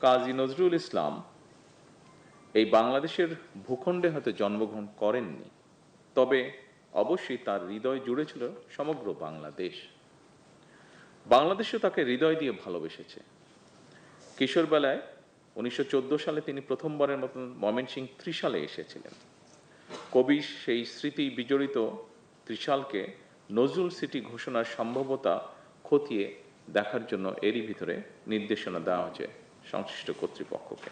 কাজী নজরুল ইসলাম এই বাংলাদেশের ভূখণ্ডে হয়তো জন্মগ্রহণ করেননি, তবে অবশ্যই তার হৃদয় জুড়ে ছিল সমগ্র বাংলাদেশ। বাংলাদেশও তাকে হৃদয় দিয়ে ভালোবেসেছে। কিশোরবেলায় 1914 সালে তিনি প্রথমবারের মতন ময়মনসিংহ ত্রিশালে এসেছিলেন। কবি সেই স্মৃতি বিজড়িত ত্রিশালকে নজরুল সিটি ঘোষণার সম্ভাব্যতা খতিয়ে দেখার জন্য এরই ভিতরে নির্দেশনা দেওয়া হয়েছে সংশ্লিষ্ট কর্তৃপক্ষকে।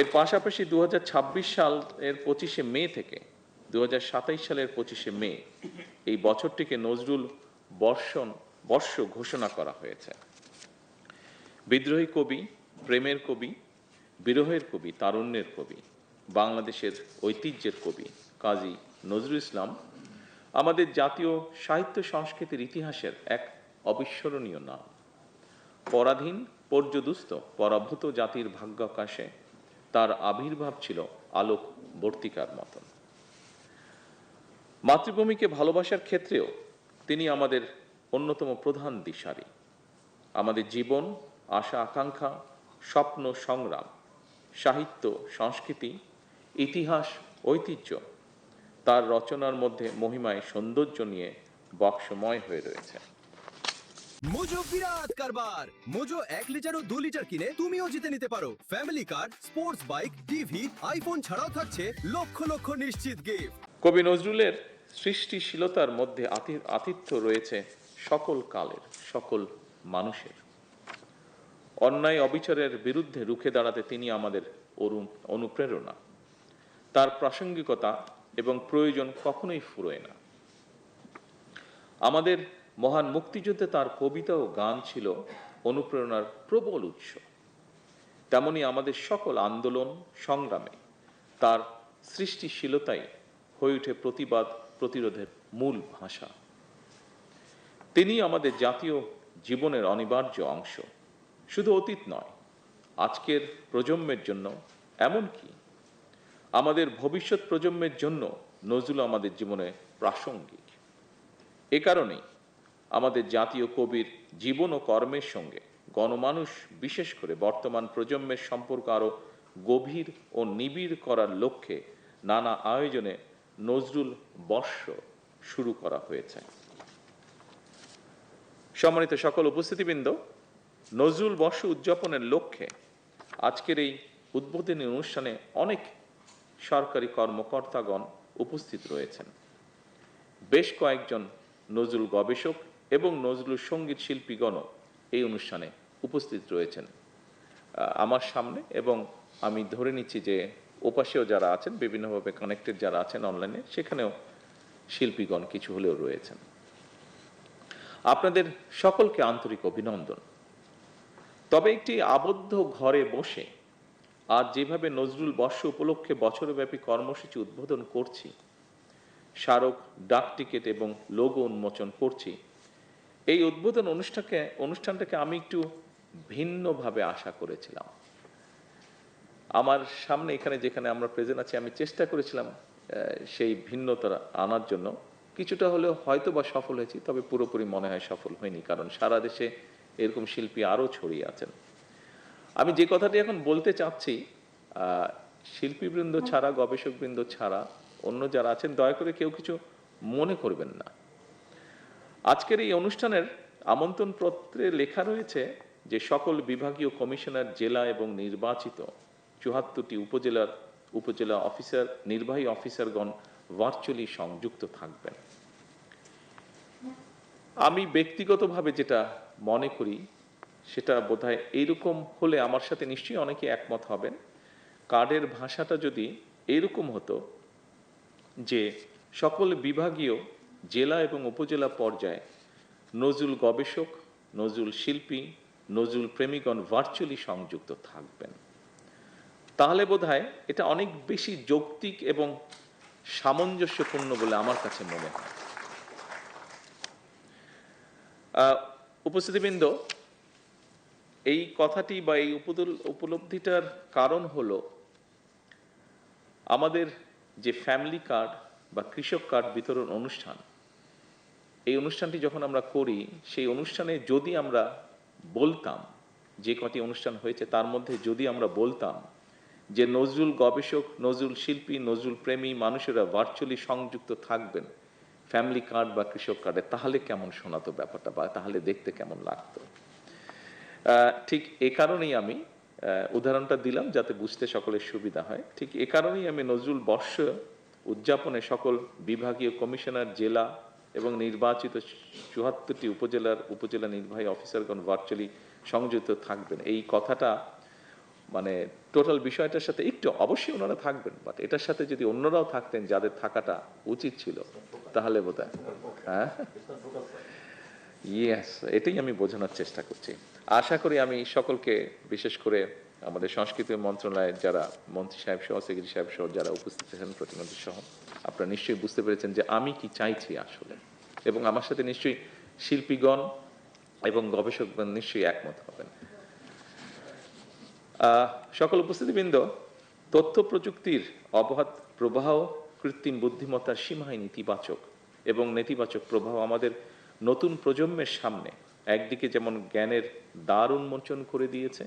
এর পাশাপাশি 2026 সালের 25শে মে থেকে 2027 সালের 25শে মে এই বছরটিকে নজরুল বর্ষ ঘোষণা করা হয়েছে। বিদ্রোহী কবি, প্রেমের কবি, বিরহের কবি, তারুণ্যের কবি, বাংলাদেশের ঐতিহ্যের কবি কাজী নজরুল ইসলাম আমাদের জাতীয় সাহিত্য সংস্কৃতির ইতিহাসের এক অবিস্মরণীয় নাম। পরাধীন, পর্যদুস্ত, পরাভূত জাতির ভাগ্যাকাশে তার আবির্ভাব ছিল আলোক বর্তিকার মতন। মাতৃভূমিকে ভালোবাসার ক্ষেত্রেও তিনি আমাদের অন্যতম প্রধান দিশারি। আমাদের জীবন, আশা আকাঙ্ক্ষা, স্বপ্ন সংগ্রাম, সাহিত্য সংস্কৃতি, ইতিহাস ঐতিহ্য তার রচনার মধ্যে মহিমায় সৌন্দর্য নিয়ে বক্সময় হয়ে রয়েছে। মোজো বিরাট কারবার। মোজো 1 লিটার ও 2 লিটার কিনে তুমিও জিতে নিতে পারো ফ্যামিলি কার, স্পোর্টস বাইক, টিভি, আইফোন ছাড়াও থাকছে লক্ষ লক্ষ নিশ্চিত গিফট। কবি নজরুলের সৃষ্টিশীলতার মধ্যে আতিথ্য রয়েছে সকল কালের, সকল মানুষের। অন্যায় অবিচারের বিরুদ্ধে রুখে দাঁড়াতে তিনি আমাদের অনুপ্রেরণা। তার প্রাসঙ্গিকতা এবং প্রয়োজন কখনোই ফুরোয় না। আমাদের মহান মুক্তিযুদ্ধে তার কবিতা ও গান ছিল অনুপ্রেরণার প্রবল উৎস। তেমনি আমাদের সকল আন্দোলন সংগ্রামে তার সৃষ্টিশীলতাই হয়ে ওঠে প্রতিবাদ প্রতিরোধের মূল ভাষা। তিনি আমাদের জাতীয় জীবনের অনিবার্য অংশ। শুধু অতীত নয়, আজকের প্রজন্মের জন্য, এমনকি আমাদের ভবিষ্যৎ প্রজন্মের জন্য নজরুল আমাদের জীবনে প্রাসঙ্গিক। এ কারণেই আমাদের জাতীয় কবির জীবন ও কর্মের সঙ্গে গণমানুষ, বিশেষ করে বর্তমান প্রজন্মের সম্পর্ক আরও গভীর ও নিবিড় করার লক্ষ্যে নানা আয়োজনে নজরুল বর্ষ শুরু করা হয়েছে। সম্মানিত সকল উপস্থিতিবৃন্দ, নজরুল বর্ষ উদযাপনের লক্ষ্যে আজকের এই উদ্বোধনী অনুষ্ঠানে অনেক সরকারি কর্মকর্তাগণ উপস্থিত রয়েছেন। বেশ কয়েকজন নজরুল গবেষক এবং নজরুল সঙ্গীত শিল্পীগণও এই অনুষ্ঠানে উপস্থিত রয়েছেন আমার সামনে, এবং আমি ধরে নিচ্ছি যে ওপাশেও যারা আছেন, বিভিন্নভাবে কানেক্টেড যারা আছেন অনলাইনে, সেখানেও শিল্পীগণ কিছু হলেও রয়েছেন। আপনাদের সকলকে আন্তরিক অভিনন্দন। তবে একটি আবদ্ধ ঘরে বসে আর যেভাবে নজরুল বর্ষ উপলক্ষে বছরব্যাপী কর্মসূচি উদ্বোধন করছি, স্মারক, ডাক টিকিট এবং লোগো উন্মোচন করছি, এই উদ্বোধন অনুষ্ঠানটাকে আমি একটু ভিন্নভাবে আশা করেছিলাম। আমার সামনে এখানে যেখানে আমরা প্রেজেন্ট আছি, আমি চেষ্টা করেছিলাম সেই ভিন্নতা আনার জন্য। কিছুটা হলেও হয়তো বা সফল হয়েছি, তবে পুরোপুরি মনে হয় সফল হয়নি, কারণ সারা দেশে এরকম শিল্পী আরও ছড়িয়ে আছেন। আমি যে কথাটি এখন বলতে চাচ্ছি, শিল্পীবৃন্দ ছাড়া, গবেষকবৃন্দ ছাড়া অন্য যারা আছেন, দয়া করে কেউ কিছু মনে করবেন না। আজকের এই অনুষ্ঠানের আমন্ত্রণপত্রে লেখা রয়েছে যে সকল বিভাগীয় কমিশনার, জেলা এবং নির্বাচিত ৭৪টি উপজেলা অফিসার, নির্বাহী অফিসারগণ ভার্চুয়ালি সংযুক্ত থাকবেন। আমি ব্যক্তিগতভাবে যেটা মনে করি সেটা বোধহয় এইরকম হলে আমার সাথে নিশ্চয়ই অনেকে একমত হবেন। কার্ডের ভাষাটা যদি এইরকম হতো যে সকল বিভাগীয়, জেলা এবং উপজেলা পর্যায়ে নজরুল গবেষক, নজরুল শিল্পী, নজরুল প্রেমীগণ ভার্চুয়ালি সংযুক্ত থাকবেন, তাহলে বোধহয় এটা অনেক বেশি যৌক্তিক এবং সামঞ্জস্যপূর্ণ বলে আমার কাছে মনে হয়। উপস্থিতিবৃন্দ, এই কথাটি বা এই উপলব্ধিটার কারণ হলো আমাদের যে ফ্যামিলি কার্ড বা কৃষক কার্ড বিতরণ অনুষ্ঠান, এই অনুষ্ঠানটি যখন আমরা করি, সেই অনুষ্ঠানে যদি আমরা বলতাম যে কটি অনুষ্ঠান হয়েছে তার মধ্যে যদি আমরা বলতাম যে নজরুল গবেষক, নজরুল শিল্পী, নজরুল প্রেমী মানুষেরা ভার্চুয়ালি সংযুক্ত থাকবেন ফ্যামিলি কার্ড বা কৃষক কার্ডে, তাহলে কেমন শোনাতো ব্যাপারটা, বা তাহলে দেখতে কেমন লাগতো। ঠিক এ কারণেই আমি উদাহরণটা দিলাম যাতে বুঝতে সকলের সুবিধা হয়। ঠিক এ কারণেই আমি নজরুল বর্ষ উদযাপনে সকল বিভাগীয় কমিশনার, জেলা এবং নির্বাচিত ৭৪টি উপজেলা নির্বাহী অফিসারগণ ভার্চুয়ালি সংযুক্ত থাকবেন এই কথাটা, মানে টোটাল বিষয়টার সাথে একটু, অবশ্যই ওনারা থাকবেন, বাট এটার সাথে যদি অন্যরাও থাকতেন যাদের থাকাটা উচিত ছিল, তাহলে বোধহয় হ্যাঁ, ইয়েস, এটাই আমি বোঝানোর চেষ্টা করছি। আশা করি আমি সকলকে, বিশেষ করে আমাদের সংস্কৃতি মন্ত্রণালয়ের যারা মন্ত্রী সাহেব সহ, সেক্রেটারি সাহেব সহ যারা উপস্থিত আছেন, প্রতিমন্ত্রী সহ, আপনারা নিশ্চয়ই বুঝতে পেরেছেন যে আমি কি চাইছি আসলে, এবং আমার সাথে নিশ্চয়ই শিল্পীগণ এবং গবেষকগণ নিশ্চয়ই একমত হবেন। সকল উপস্থিতিবৃন্দ, তথ্য প্রযুক্তির অবাধ প্রবাহ, কৃত্রিম বুদ্ধিমত্তার সীমাহীন ইতিবাচক এবং নেতিবাচক প্রভাব আমাদের নতুন প্রজন্মের সামনে একদিকে যেমন জ্ঞানের দ্বার উন্মোচন করে দিয়েছে,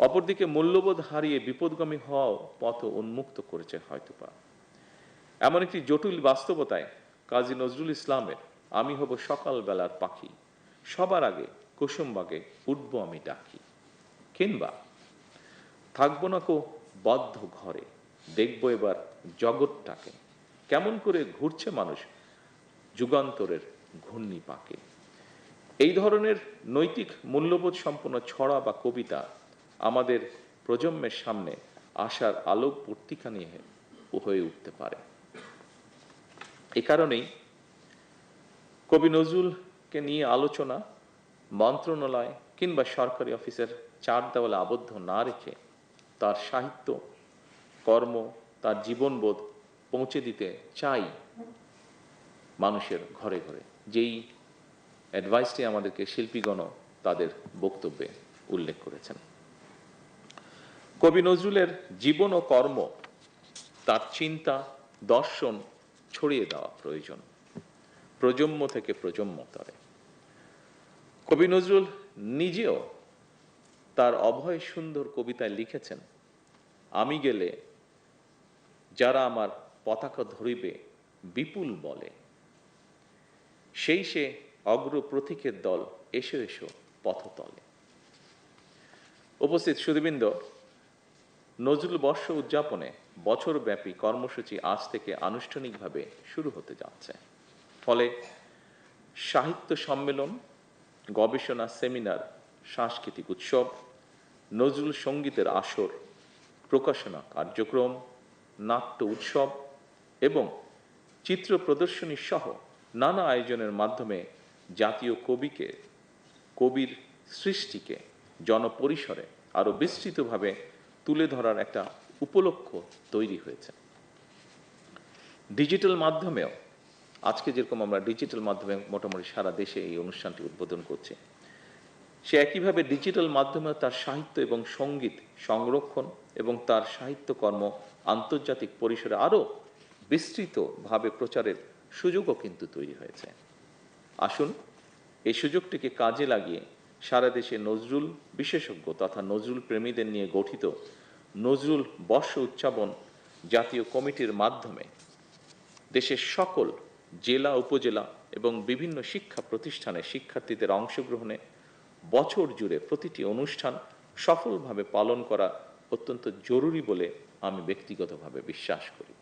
অপরদিকে মূল্যবোধ হারিয়ে বিপদগামী হওয়াও পথ উন্মুক্ত করেছে হয়তোবা। এমন একটি জটিল বাস্তবতায় কাজী নজরুল ইসলামের আমি হব সকালবেলার পাখি, সবার আগে কুসুমবাগে উঠব আমি ডাকি, কিংবা থাকবো না কো বদ্ধ ঘরে, দেখবো এবার জগৎটাকে, কেমন করে ঘুরছে মানুষ যুগান্তরের ঘূর্ণি পাকে। এই ধরনের নৈতিক মূল্যবোধ সম্পন্ন ছড়া বা কবিতা আমাদের প্রজন্মের সামনে আশার আলোক পত্রিকা নিয়ে হয়ে উঠতে পারে। এ কারণেই কবি নজরুলকে নিয়ে আলোচনা মন্ত্রণালয় কিংবা সরকারি অফিসের চার দেওয়ালে আবদ্ধ না রেখে তার সাহিত্য, কর্ম, তার জীবনবোধ পৌঁছে দিতে চাই মানুষের ঘরে ঘরে, যেই অ্যাডভাইসটি আমাদেরকে শিল্পীগণও তাদের বক্তব্যে উল্লেখ করেছেন। কবি নজরুলের জীবন ও কর্ম, তার চিন্তা, দর্শন ছড়িয়ে দেওয়া প্রয়োজন প্রজন্ম থেকে প্রজন্মতরে। কবি নজরুল নিজেও তার অভয় সুন্দর কবিতায় লিখেছেন, আমি গেলে যারা আমার পতাকা ধরিবে বিপুল বলে, সেই সে অগ্র প্রতীকের দল, এসো এসো পথতলে। উপস্থিত সুধীবৃন্দ, নজরুল বর্ষ উদযাপনে বছরব্যাপী কর্মসূচি আজ থেকে আনুষ্ঠানিকভাবে শুরু হতে যাচ্ছে। ফলে সাহিত্য সম্মেলন, গবেষণা সেমিনার, সাংস্কৃতিক উৎসব, নজরুল সঙ্গীতের আসর, প্রকাশনা কার্যক্রম, নাট্য উৎসব এবং চিত্র প্রদর্শনী সহ নানা আয়োজনের মাধ্যমে জাতীয় কবির সৃষ্টিকে জনপরিসরে আরো বিস্তৃতভাবে তুলে ধরার একটা উপলক্ষ তৈরি হয়েছে। ডিজিটাল মাধ্যমেও, আজকে যেরকম আমরা ডিজিটাল মাধ্যমে মোটামুটি সারা দেশে এই অনুষ্ঠানটি উদ্বোধন করছি, সে একইভাবে ডিজিটাল মাধ্যমে তার সাহিত্য এবং সঙ্গীত সংরক্ষণ এবং তার সাহিত্যকর্ম আন্তর্জাতিক পরিসরে আরও বিস্তৃতভাবে প্রচারের সুযোগও কিন্তু তৈরি হয়েছে। আসুন এই সুযোগটিকে কাজে লাগিয়ে সারা দেশে নজরুল বিশেষজ্ঞ তথা নজরুল প্রেমীদের নিয়ে গঠিত নজরুল বর্ষ উদযাপন জাতীয় কমিটির মাধ্যমে দেশের সকল জেলা, উপজেলা এবং বিভিন্ন শিক্ষা প্রতিষ্ঠানে শিক্ষার্থীদের অংশগ্রহণে বছর জুড়ে প্রতিটি অনুষ্ঠান সফলভাবে পালন করা অত্যন্ত জরুরি বলে আমি ব্যক্তিগতভাবে বিশ্বাস করি।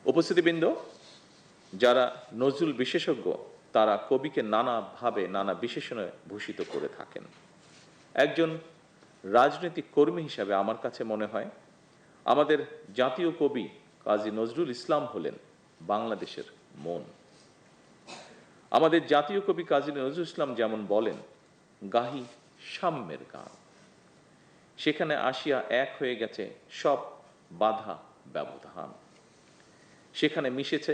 উপস্থিতিবৃন্দ, যারা নজরুল বিশেষজ্ঞ তারা কবিকে নানাভাবে নানা বিশেষণে ভূষিত করে থাকেন। একজন রাজনৈতিক কর্মী হিসাবে আমার কাছে মনে হয় আমাদের জাতীয় কবি কাজী নজরুল ইসলাম হলেন বাংলাদেশের মন। আমাদের জাতীয় কবি কাজী নজরুল ইসলাম যেমন বলেন, গাহি সাম্যের গান, সেখানে আসিয়া এক হয়ে গেছে সব বাধা ব্যবধান, সেখানে মিশেছে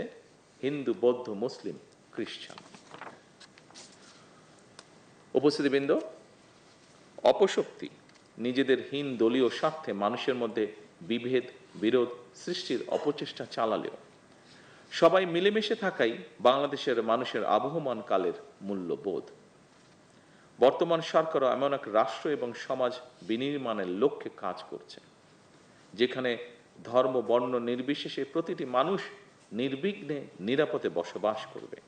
হিন্দু, বৌদ্ধ, মুসলিম, খ্রিস্টান। উপস্থিতিবৃন্দ, অপশক্তি নিজেদের হীন দলীয় স্বার্থে মানুষের মধ্যে বিভেদ, বিরোধ সৃষ্টির অপচেষ্টা চালালেও সবাই মিলেমিশে থাকাই বাংলাদেশের মানুষের আবহমান কালের মূল্যবোধ। বর্তমান সরকারও এমন এক রাষ্ট্র এবং সমাজ বিনির্মাণের লক্ষ্যে কাজ করছে, যেখানে ধর্ম বর্ণ নির্বিশেষে প্রতিটি মানুষ নির্বিঘ্নে নিরাপদে বসবাস করবে।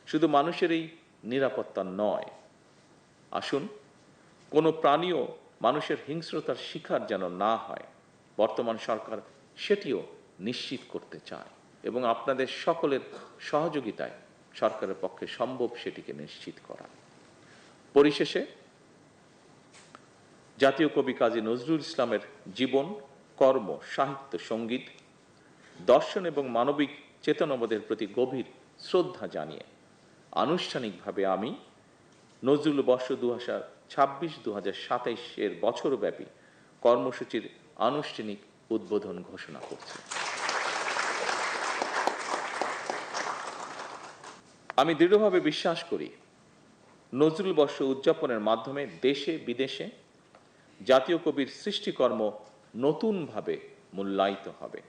শুধু মানুষের এই নিরাপত্তা নয়, আসুন কোনো প্রাণীও মানুষের হিংস্রতার শিকার যেন না হয়, বর্তমান সরকার সেটিও নিশ্চিত করতে চায় এবং আপনাদের সকলের সহযোগিতায় সরকারের পক্ষে সম্ভব সেটিকে নিশ্চিত করা। পরিশেষে জাতীয় কবি কাজী নজরুল ইসলামের জীবন, কর্ম, সাহিত্য, সঙ্গীত, দর্শন এবং মানবিক চেতনাবোধের প্রতি গভীর শ্রদ্ধা জানিয়ে আনুষ্ঠানিকভাবে আমি নজরুল বর্ষ 2026-2027 বছরব্যাপী কর্মসূচির আনুষ্ঠানিক উদ্বোধন ঘোষণা করছি। আমি দৃঢ়ভাবে বিশ্বাস করি, নজরুল বর্ষ উদযাপনের মাধ্যমে দেশে বিদেশে জাতীয় কবির সৃষ্টিকর্ম নতুনভাবে মূল্যায়িত হবে।